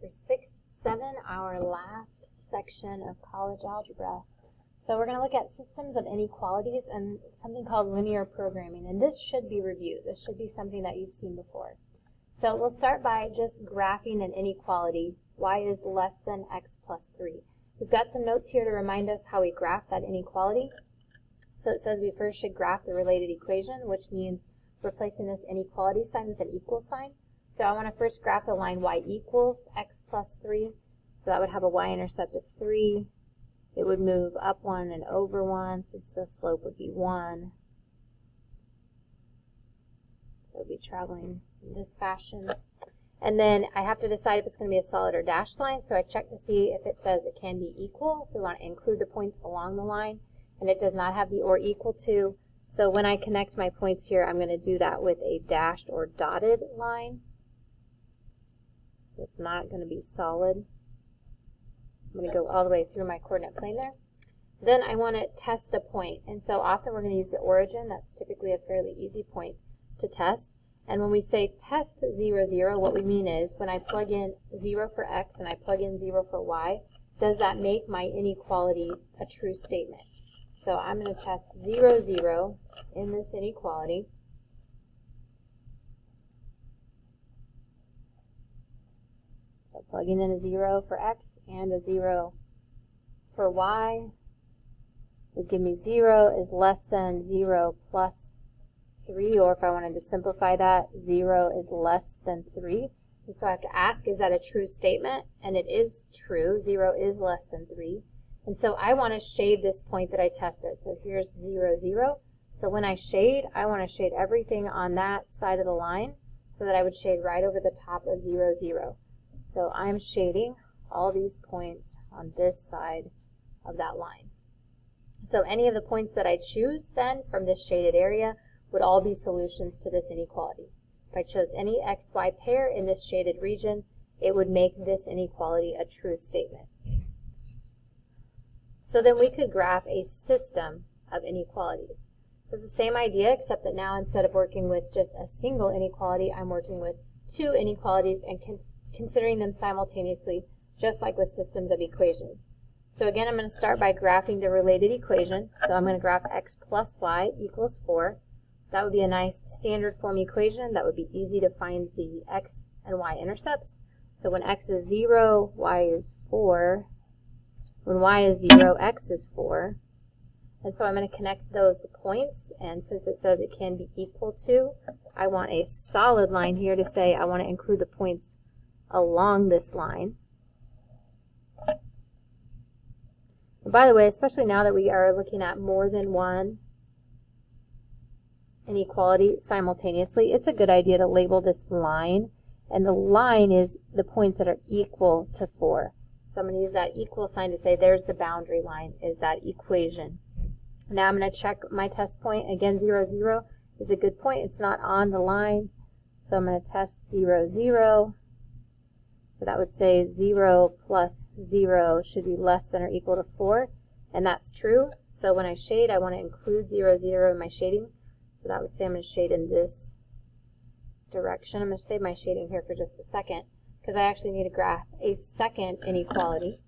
Chapter 6, 7, our last section of college algebra. So we're going to look at systems of inequalities and something called linear programming. And this should be reviewed. This should be something that you've seen before. So we'll start by just graphing an inequality. Y is less than x plus 3. We've got some notes here to remind us how we graph that inequality. So it says we first should graph the related equation, which means replacing this inequality sign with an equal sign. So I want to first graph the line y equals x plus 3. So that would have a y-intercept of 3. It would move up 1 and over 1 since the slope would be 1. So it would be traveling in this fashion. And then I have to decide if it's going to be a solid or dashed line. So I check to see if it says it can be equal, if we want to include the points along the line. And it does not have the or equal to. So when I connect my points here, I'm going to do that with a dashed or dotted line. So it's not going to be solid. I'm going to go all the way through my coordinate plane there. Then I want to test a point. And so often we're going to use the origin. That's typically a fairly easy point to test. And when we say test 0, 0, what we mean is when I plug in 0 for x and I plug in 0 for y, does that make my inequality a true statement? So I'm going to test 0, 0 in this inequality. So plugging in a 0 for x and a 0 for y would give me 0 is less than 0 plus 3, or if I wanted to simplify that, 0 is less than 3. And so I have to ask, is that a true statement? And it is true. 0 is less than 3. And so I want to shade this point that I tested. So here's 0, 0. So when I shade, I want to shade everything on that side of the line so that I would shade right over the top of 0, 0. So I'm shading all these points on this side of that line. So any of the points that I choose then from this shaded area would all be solutions to this inequality. If I chose any xy pair in this shaded region, it would make this inequality a true statement. So then we could graph a system of inequalities. So it's the same idea, except that now instead of working with just a single inequality, I'm working with two inequalities and considering them simultaneously, just like with systems of equations. So again, I'm going to start by graphing the related equation. So I'm going to graph x plus y equals 4. That would be a nice standard form equation. That would be easy to find the x and y intercepts. So when x is 0, y is 4. When y is 0, x is 4. And so I'm going to connect those points. And since it says it can be equal to, I want a solid line here to say I want to include the points along this line. And by the way, especially now that we are looking at more than one inequality simultaneously, it's a good idea to label this line. And the line is the points that are equal to 4. So I'm going to use that equal sign to say there's the boundary line, is that equation. Now I'm going to check my test point. Again, 0, 0 is a good point. It's not on the line. So I'm going to test 0, 0. So that would say 0 plus 0 should be less than or equal to 4. And that's true. So when I shade, I want to include 0, 0 in my shading. So that would say I'm going to shade in this direction. I'm going to save my shading here for just a second because I actually need to graph a second inequality.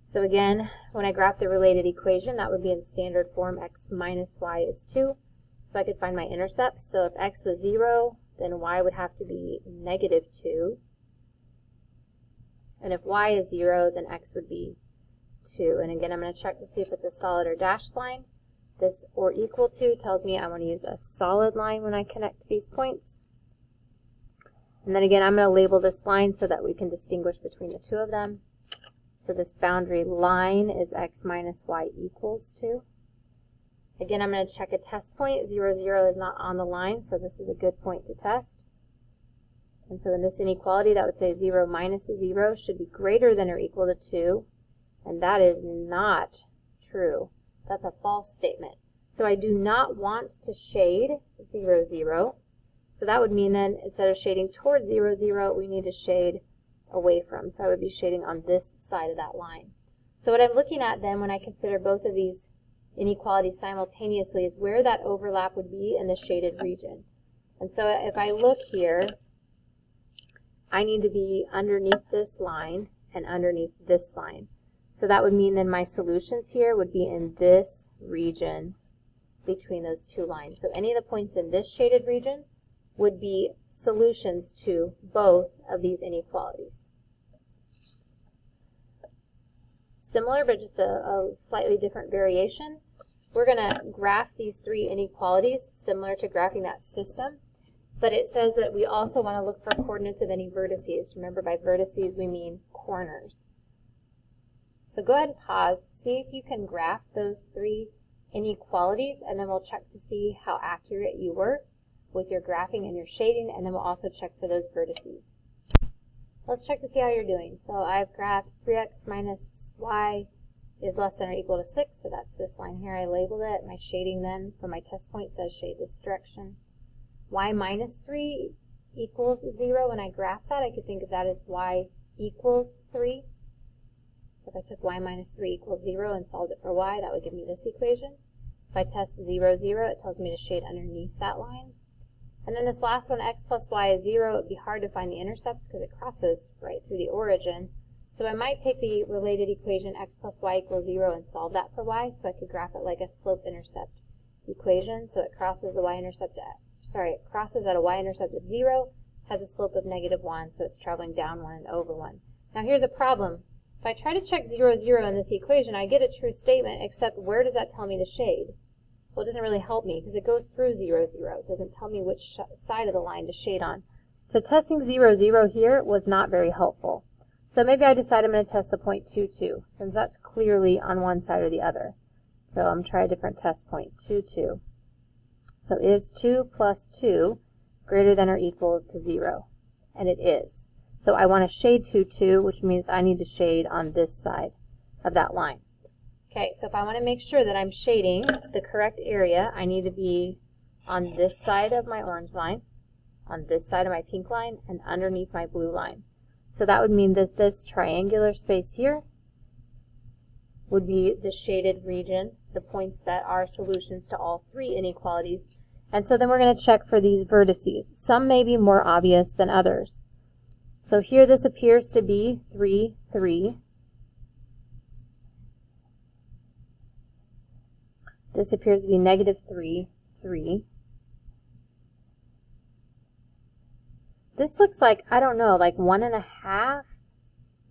So again, when I graph the related equation, that would be in standard form, x minus y is 2. So I could find my intercepts. So if x was 0, then y would have to be negative 2. And if y is 0, then x would be 2. And again, I'm going to check to see if it's a solid or dashed line. This or equal to tells me I want to use a solid line when I connect these points. And then again, I'm going to label this line so that we can distinguish between the two of them. So this boundary line is x minus y equals 2. Again, I'm going to check a test point. 0, 0 is not on the line, so this is a good point to test. And so in this inequality, that would say 0 minus 0 should be greater than or equal to 2. And that is not true. That's a false statement. So I do not want to shade 0, 0. So that would mean then instead of shading towards 0, 0, we need to shade away from. So I would be shading on this side of that line. So what I'm looking at then when I consider both of these inequalities simultaneously is where that overlap would be in the shaded region. And so if I look here, I need to be underneath this line and underneath this line. So that would mean then my solutions here would be in this region between those two lines. So any of the points in this shaded region would be solutions to both of these inequalities. Similar, but just a slightly different variation. We're going to graph these three inequalities similar to graphing that system, but it says that we also want to look for coordinates of any vertices. Remember, by vertices we mean corners. So go ahead and pause, see if you can graph those three inequalities, and then we'll check to see how accurate you were with your graphing and your shading, and then we'll also check for those vertices. Let's check to see how you're doing. So I've graphed 3x minus y is less than or equal to 6, so that's this line here. I labeled it. My shading then for my test point says shade this direction. Y minus 3 equals 0. When I graph that, I could think of that as y equals 3. So if I took y minus 3 equals 0 and solved it for y, that would give me this equation. If I test 0, 0, it tells me to shade underneath that line. And then this last one, x plus y is 0. It would be hard to find the intercepts because it crosses right through the origin. So I might take the related equation x plus y equals 0 and solve that for y, so I could graph it like a slope-intercept equation. So it crosses the y-intercept it crosses at a y-intercept of 0, has a slope of -1, so it's traveling down 1 and over 1. Now here's a problem. If I try to check 0, 0 in this equation, I get a true statement, except where does that tell me to shade? Well, it doesn't really help me because it goes through 0, 0. It doesn't tell me which side of the line to shade on. So testing 0, 0 here was not very helpful. So maybe I decide I'm going to test the point 2, 2, since that's clearly on one side or the other. So I'm going to try a different test point, 2, 2. So is 2 plus 2 greater than or equal to 0? And it is. So I want to shade 2, 2, which means I need to shade on this side of that line. Okay, so if I want to make sure that I'm shading the correct area, I need to be on this side of my orange line, on this side of my pink line, and underneath my blue line. So that would mean that this triangular space here would be the shaded region, the points that are solutions to all three inequalities. And so then we're going to check for these vertices. Some may be more obvious than others. So here this appears to be 3, 3. This appears to be -3, 3. This looks like, I don't know, like 1.5,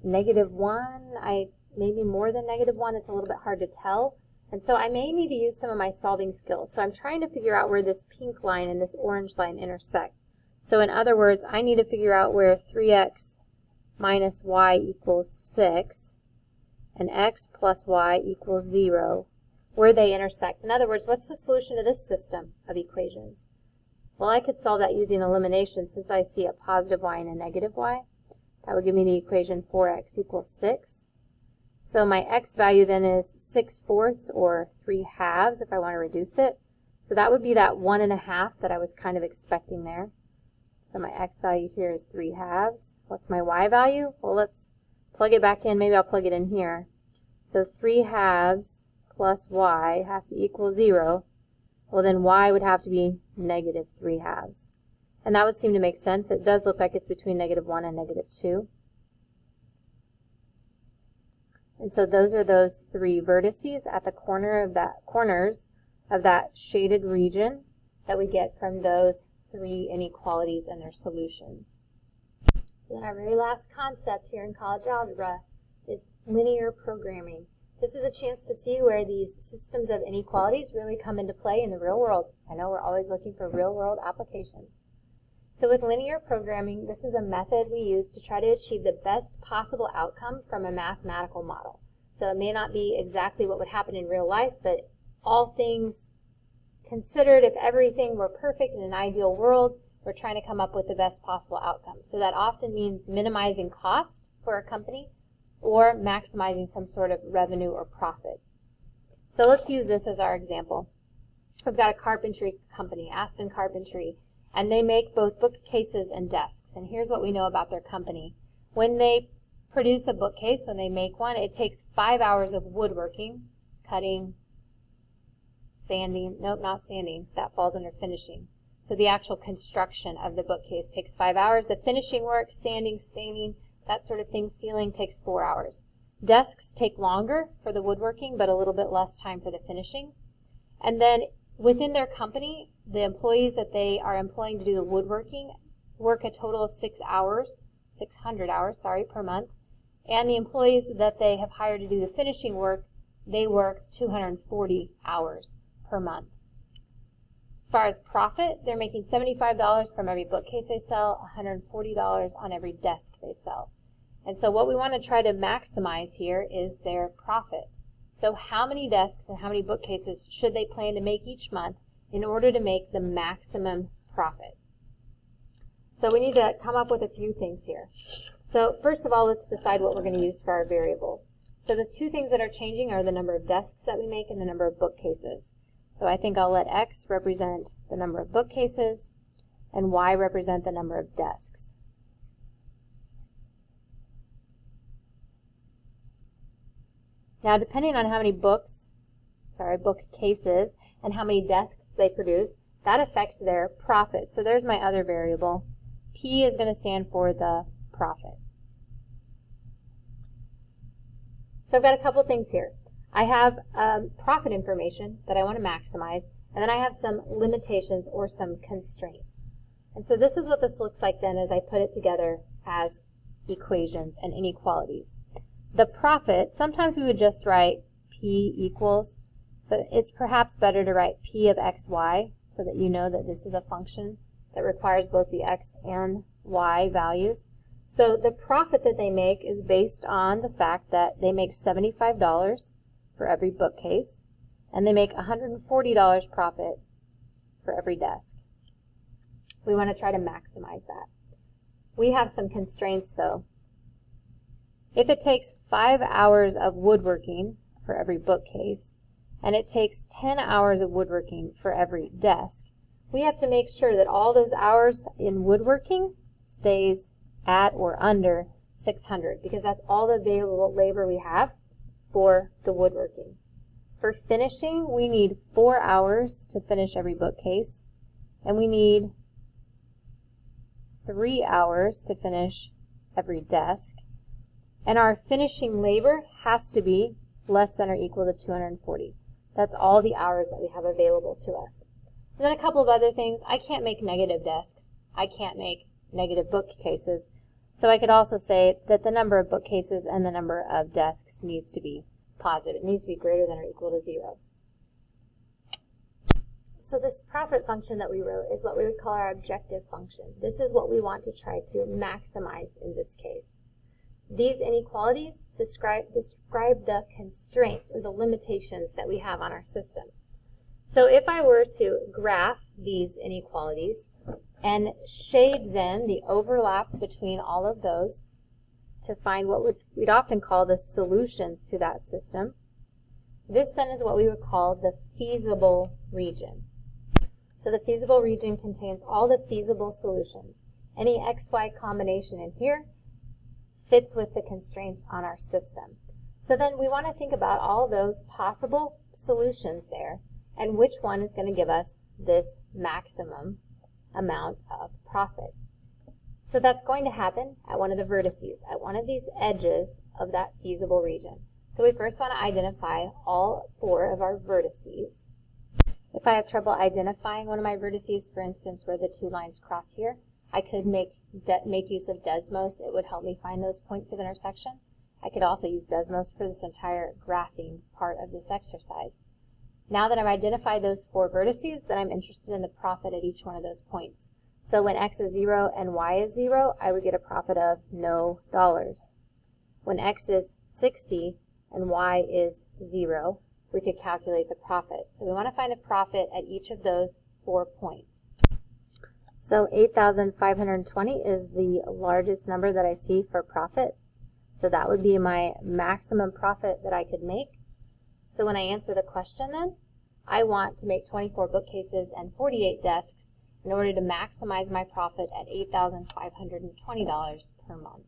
-1, maybe more than -1. It's a little bit hard to tell. And so I may need to use some of my solving skills. So I'm trying to figure out where this pink line and this orange line intersect. So in other words, I need to figure out where 3x minus y equals 6 and x plus y equals 0, where they intersect. In other words, what's the solution to this system of equations? Well, I could solve that using elimination since I see a positive y and a negative y. That would give me the equation 4x equals 6. So my x value then is 6/4 or 3/2 if I want to reduce it. So that would be that 1.5 that I was kind of expecting there. So my x value here is 3/2. What's my y value? Well, let's plug it back in. Maybe I'll plug it in here. So 3/2 plus y has to equal 0. Well, then y would have to be -3/2. And that would seem to make sense. It does look like it's between -1 and -2. And so those are those three vertices at the corners of that shaded region that we get from those three inequalities and their solutions. So then our very last concept here in college algebra is linear programming. This is a chance to see where these systems of inequalities really come into play in the real world. I know we're always looking for real world applications. So with linear programming, this is a method we use to try to achieve the best possible outcome from a mathematical model. So it may not be exactly what would happen in real life, but all things considered, if everything were perfect in an ideal world, we're trying to come up with the best possible outcome. So that often means minimizing cost for a company or maximizing some sort of revenue or profit. So let's use this as our example. We've got a carpentry company, Aspen Carpentry, and they make both bookcases and desks. And here's what we know about their company. When they produce a bookcase, when they make one, it takes 5 hours of woodworking, cutting, sanding, nope, not sanding, that falls under finishing. So the actual construction of the bookcase takes 5 hours. The finishing work, sanding, staining, that sort of thing, sealing, takes 4 hours. Desks take longer for the woodworking, but a little bit less time for the finishing. And then within their company, the employees that they are employing to do the woodworking work a total of 600 hours, per month. And the employees that they have hired to do the finishing work, they work 240 hours per month. As far as profit, they're making $75 from every bookcase they sell, $140 on every desk they sell. And so what we want to try to maximize here is their profit. So how many desks and how many bookcases should they plan to make each month in order to make the maximum profit? So we need to come up with a few things here. So first of all, let's decide what we're going to use for our variables. So the two things that are changing are the number of desks that we make and the number of bookcases. So I think I'll let X represent the number of bookcases and Y represent the number of desks. Now, depending on how many bookcases and how many desks they produce, that affects their profit. So there's my other variable. P is going to stand for the profit. So I've got a couple things here. I have profit information that I want to maximize, and then I have some limitations or some constraints. And so this is what this looks like then as I put it together as equations and inequalities. The profit, sometimes we would just write P equals, but it's perhaps better to write P of xy so that you know that this is a function that requires both the x and y values. So the profit that they make is based on the fact that they make $75 for every bookcase, and they make $140 profit for every desk. We want to try to maximize that. We have some constraints though. If it takes 5 hours of woodworking for every bookcase, and it takes 10 hours of woodworking for every desk, we have to make sure that all those hours in woodworking stays at or under 600, because that's all the available labor we have for the woodworking. For finishing, we need 4 hours to finish every bookcase, and we need 3 hours to finish every desk. And our finishing labor has to be less than or equal to 240. That's all the hours that we have available to us. And then a couple of other things. I can't make negative desks. I can't make negative bookcases. So I could also say that the number of bookcases and the number of desks needs to be positive. It needs to be greater than or equal to 0. So this profit function that we wrote is what we would call our objective function. This is what we want to try to maximize in this case. These inequalities describe the constraints or the limitations that we have on our system. So if I were to graph these inequalities and shade then the overlap between all of those to find what we'd often call the solutions to that system, this then is what we would call the feasible region. So the feasible region contains all the feasible solutions. Any XY combination in here fits with the constraints on our system. So then we want to think about all those possible solutions there and which one is going to give us this maximum amount of profit. So that's going to happen at one of the vertices, at one of these edges of that feasible region. So we first want to identify all 4 of our vertices. If I have trouble identifying one of my vertices, for instance, where the 2 lines cross here, I could make use of Desmos. It would help me find those points of intersection. I could also use Desmos for this entire graphing part of this exercise. Now that I've identified those 4 vertices, then I'm interested in the profit at each one of those points. So when x is 0 and y is 0, I would get a profit of no dollars. When x is 60 and y is 0, we could calculate the profit. So we want to find a profit at each of those 4 points. So 8,520 is the largest number that I see for profit. So that would be my maximum profit that I could make. So when I answer the question then, I want to make 24 bookcases and 48 desks in order to maximize my profit at $8,520 per month.